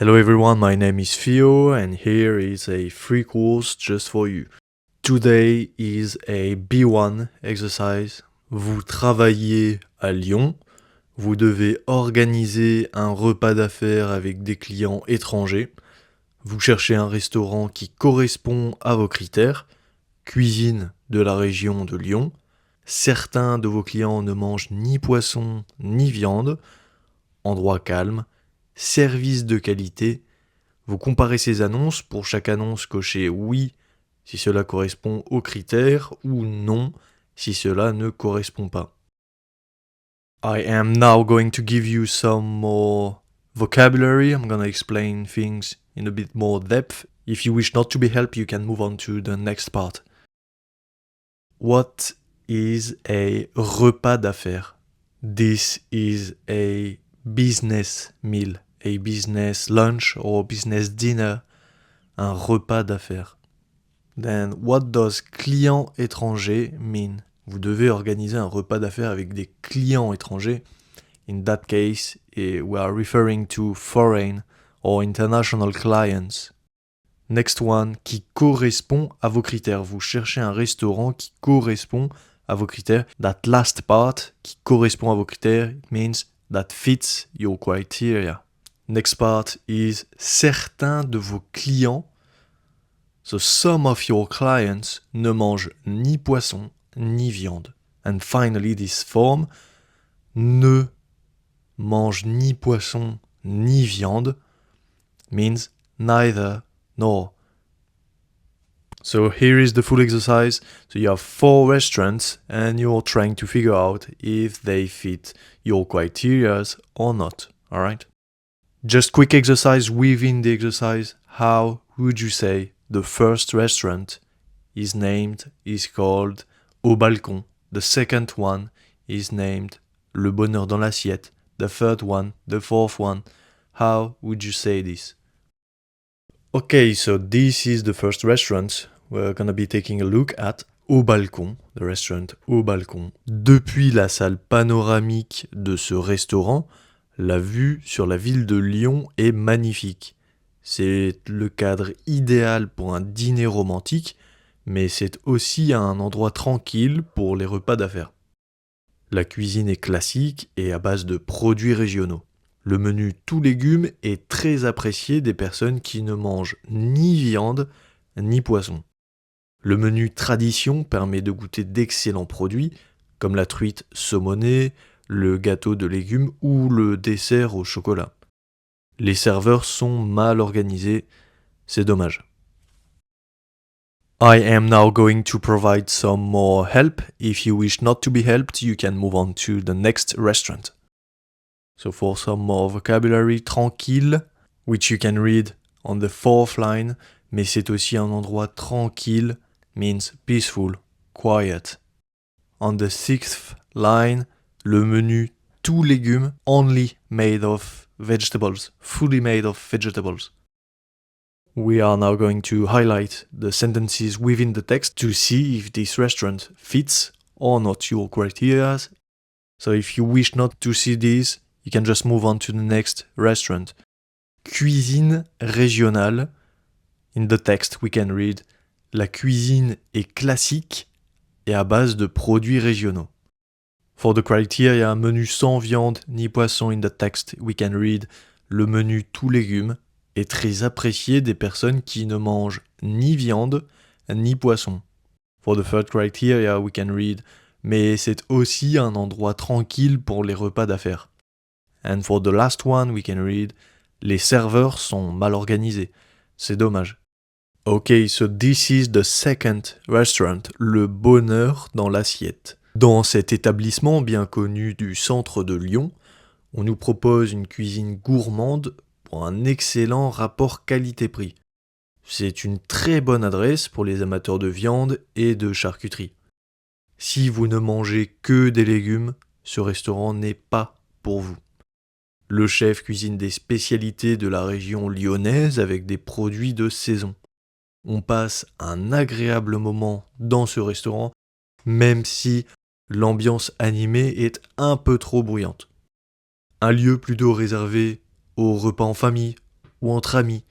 Hello everyone, my name is Theo and here is a free course just for you. Today is a B1 exercise. Vous travaillez à Lyon, vous devez organiser un repas d'affaires avec des clients étrangers. Vous cherchez un restaurant qui correspond à vos critères, cuisine de la région de Lyon. Certains de vos clients ne mangent ni poisson ni viande, endroit calme, service de qualité. Vous comparez ces annonces, pour chaque annonce cochez oui si cela correspond aux critères ou non si cela ne correspond pas. I am now going to give you some more vocabulary. I'm going to explain things in a bit more depth. If you wish not to be helped, you can move on to the next part. What is a repas d'affaires? This is a business meal, a business lunch or business dinner, un repas d'affaires. Then, what does client étranger mean? Vous devez organiser un repas d'affaires avec des clients étrangers. In that case, we are referring to foreign or international clients. Next one, qui correspond à vos critères. Vous cherchez un restaurant qui correspond à vos critères. That last part, qui correspond à vos critères, it means that fits your criteria. Next part is certains de vos clients. So some of your clients ne mangent ni poisson ni viande. And finally, this form, ne mange ni poisson ni viande, means neither nor. So here is the full exercise. So you have 4 restaurants and you're trying to figure out if they fit your criteria or not. All right? Just quick exercise within the exercise. How would you say the first restaurant is called Au Balcon. The second one is named Le Bonheur dans l'assiette. The third one, the fourth one. How would you say this? Okay, so this is the first restaurant. We're gonna be taking a look at Au Balcon, the restaurant Au Balcon. Depuis la salle panoramique de ce restaurant, la vue sur la ville de Lyon est magnifique. C'est le cadre idéal pour un dîner romantique, mais c'est aussi un endroit tranquille pour les repas d'affaires. La cuisine est classique et à base de produits régionaux. Le menu tout légumes est très apprécié des personnes qui ne mangent ni viande ni poisson. Le menu tradition permet de goûter d'excellents produits comme la truite saumonée, le gâteau de légumes ou le dessert au chocolat. Les serveurs sont mal organisés, c'est dommage. I am now going to provide some more help. If you wish not to be helped, you can move on to the next restaurant. So for some more vocabulary, tranquille, which you can read on the 4th line, mais c'est aussi un endroit tranquille, means peaceful, quiet. On the 6th line, le menu tout légumes, only made of vegetables, fully made of vegetables. We are now going to highlight the sentences within the text to see if this restaurant fits or not your criteria. So if you wish not to see these, you can just move on to the next restaurant. Cuisine régionale. In the text, we can read la cuisine est classique et à base de produits régionaux. For the criteria, menu sans viande ni poisson, in the text, we can read le menu tout légumes est très apprécié des personnes qui ne mangent ni viande ni poisson. For the third criteria, we can read mais c'est aussi un endroit tranquille pour les repas d'affaires. And for the last one, we can read les serveurs sont mal organisés. C'est dommage. Okay, so this is the second restaurant, Le Bonheur dans l'assiette. Dans cet établissement bien connu du centre de Lyon, on nous propose une cuisine gourmande pour un excellent rapport qualité-prix. C'est une très bonne adresse pour les amateurs de viande et de charcuterie. Si vous ne mangez que des légumes, ce restaurant n'est pas pour vous. Le chef cuisine des spécialités de la région lyonnaise avec des produits de saison. On passe un agréable moment dans ce restaurant, même si l'ambiance animée est un peu trop bruyante. Un lieu plutôt réservé aux repas en famille ou entre amis.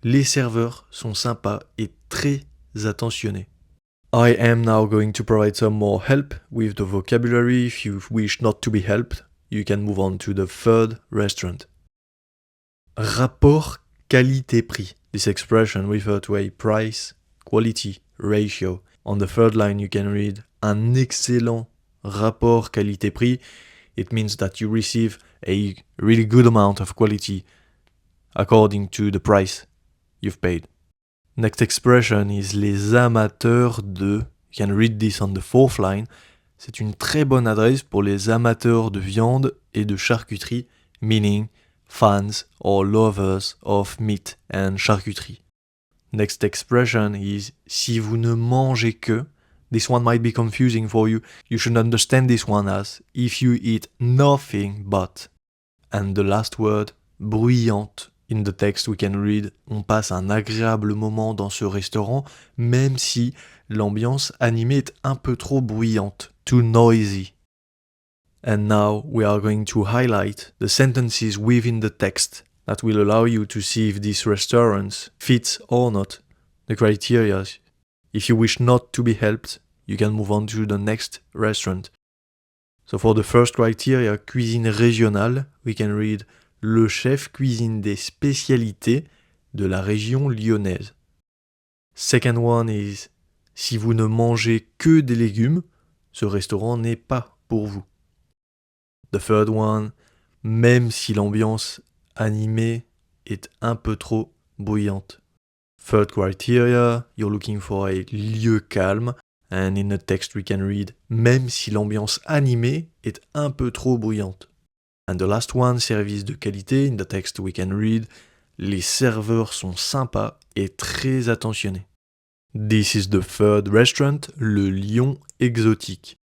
Les serveurs sont sympas et très attentionnés. I am now going to provide some more help with the vocabulary. If you wish not to be helped, you can move on to the third restaurant. Rapport qualité-prix. This expression refers to a price-quality ratio. On the third line, you can read un excellent rapport qualité-prix. It means that you receive a really good amount of quality according to the price you've paid. Next expression is les amateurs de. You can read this on the fourth line. C'est une très bonne adresse pour les amateurs de viande et de charcuterie, meaning fans or lovers of meat and charcuterie. Next expression is si vous ne mangez que. This one might be confusing for you. You should understand this one as if you eat nothing but. And the last word, bruyante. In the text we can read on passe un agréable moment dans ce restaurant, même si l'ambiance animée est un peu trop bruyante, too noisy. And now we are going to highlight the sentences within the text that will allow you to see if this restaurant fits or not the criteria. If you wish not to be helped, you can move on to the next restaurant. So for the first criteria, cuisine régionale, we can read le chef cuisine des spécialités de la région lyonnaise. Second one is si vous ne mangez que des légumes, ce restaurant n'est pas pour vous. The third one, même si l'ambiance animée est un peu trop bruyante. Third criteria, you're looking for a lieu calme, and in the text we can read même si l'ambiance animée est un peu trop bruyante. And the last one, service de qualité, in the text we can read les serveurs sont sympas et très attentionnés. This is the third restaurant, le Lion exotique.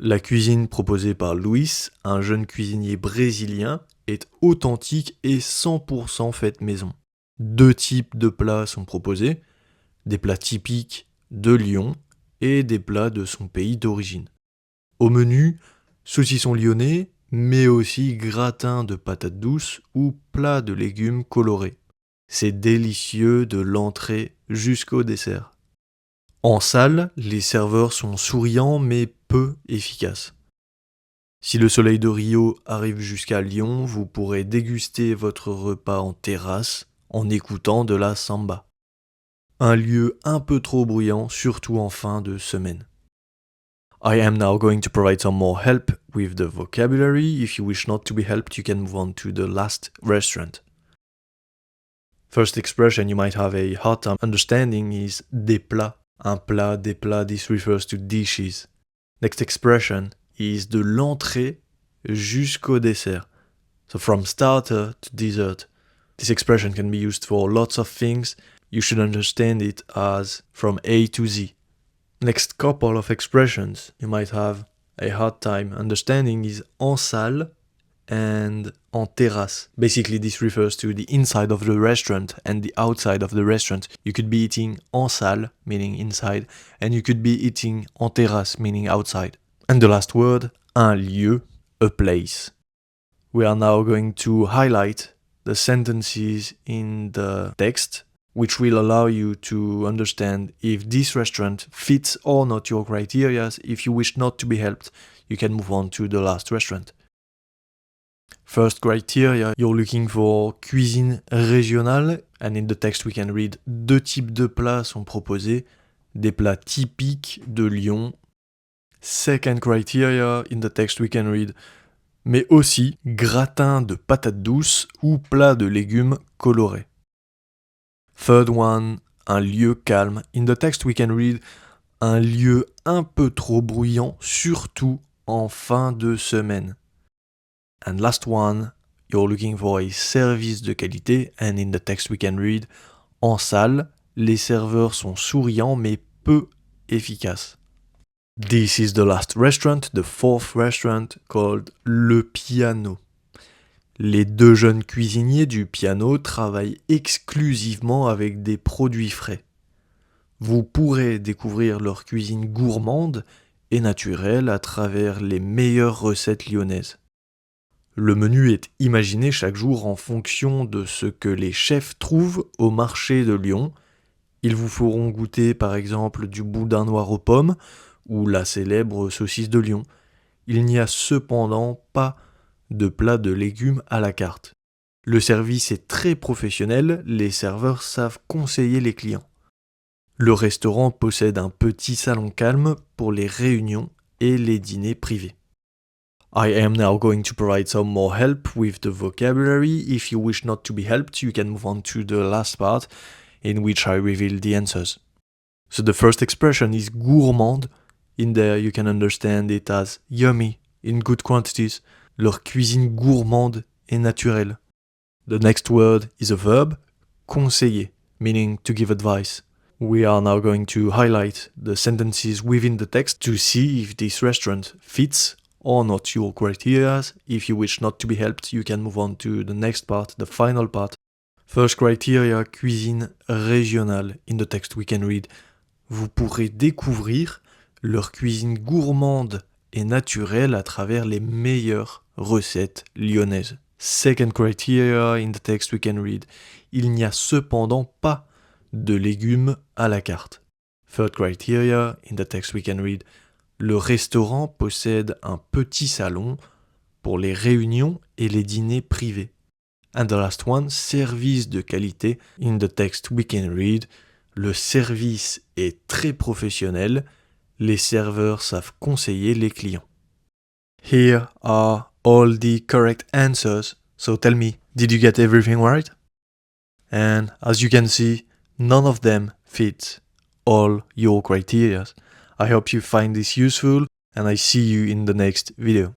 La cuisine proposée par Luis, un jeune cuisinier brésilien, est authentique et 100% faite maison. 2 types de plats sont proposés, des plats typiques de Lyon et des plats de son pays d'origine. Au menu, saucisson lyonnais, mais aussi gratin de patates douces ou plat de légumes colorés. C'est délicieux de l'entrée jusqu'au dessert. En salle, les serveurs sont souriants mais peu efficaces. Si le soleil de Rio arrive jusqu'à Lyon, vous pourrez déguster votre repas en terrasse en écoutant de la samba. Un lieu un peu trop bruyant, surtout en fin de semaine. I am now going to provide some more help with the vocabulary. If you wish not to be helped, you can move on to the last restaurant. First expression you might have a hard time understanding is des plats. Un plat, des plats, this refers to dishes. Next expression is de l'entrée jusqu'au dessert. So from starter to dessert. This expression can be used for lots of things. You should understand it as from A to Z. Next couple of expressions you might have a hard time understanding is en salle and en terrasse. Basically, this refers to the inside of the restaurant and the outside of the restaurant. You could be eating en salle, meaning inside, and you could be eating en terrasse, meaning outside. And the last word, un lieu, a place. We are now going to highlight the sentences in the text which will allow you to understand if this restaurant fits or not your criteria. If you wish not to be helped, you can move on to the last restaurant. First criteria, you're looking for cuisine régionale, and in the text we can read 2 types de plats sont proposés, des plats typiques de Lyon. Second criteria, in the text we can read mais aussi gratin de patates douces ou plat de légumes colorés. Third one, un lieu calme. In the text we can read un lieu un peu trop bruyant, surtout en fin de semaine. And last one, you're looking for a service de qualité, and in the text we can read en salle, les serveurs sont souriants mais peu efficaces. This is the last restaurant, the fourth restaurant, called Le Piano. Les 2 jeunes cuisiniers du piano travaillent exclusivement avec des produits frais. Vous pourrez découvrir leur cuisine gourmande et naturelle à travers les meilleures recettes lyonnaises. Le menu est imaginé chaque jour en fonction de ce que les chefs trouvent au marché de Lyon. Ils vous feront goûter par exemple du boudin noir aux pommes ou la célèbre saucisse de Lyon. Il n'y a cependant pas de plat de légumes à la carte. Le service est très professionnel, les serveurs savent conseiller les clients. Le restaurant possède un petit salon calme pour les réunions et les dîners privés. I am now going to provide some more help with the vocabulary. If you wish not to be helped, you can move on to the last part in which I reveal the answers. So the first expression is gourmande. In there you can understand it as yummy, in good quantities. Leur cuisine gourmande et naturelle. The next word is a verb, conseiller, meaning to give advice. We are now going to highlight the sentences within the text to see if this restaurant fits or not your criteria. If you wish not to be helped, you can move on to the next part, the final part. First criteria, cuisine régionale. In the text we can read, vous pourrez découvrir leur cuisine gourmande et naturelle à travers les meilleures recettes lyonnaises. Second criteria, in the text we can read, il n'y a cependant pas de légumes à la carte. Third criteria, in the text we can read, le restaurant possède un petit salon pour les réunions et les dîners privés. And the last one, service de qualité. In the text we can read, le service est très professionnel, les serveurs savent conseiller les clients. Here are all the correct answers. So tell me, did you get everything right? And as you can see, none of them fit all your criteria. I hope you find this useful and I see you in the next video.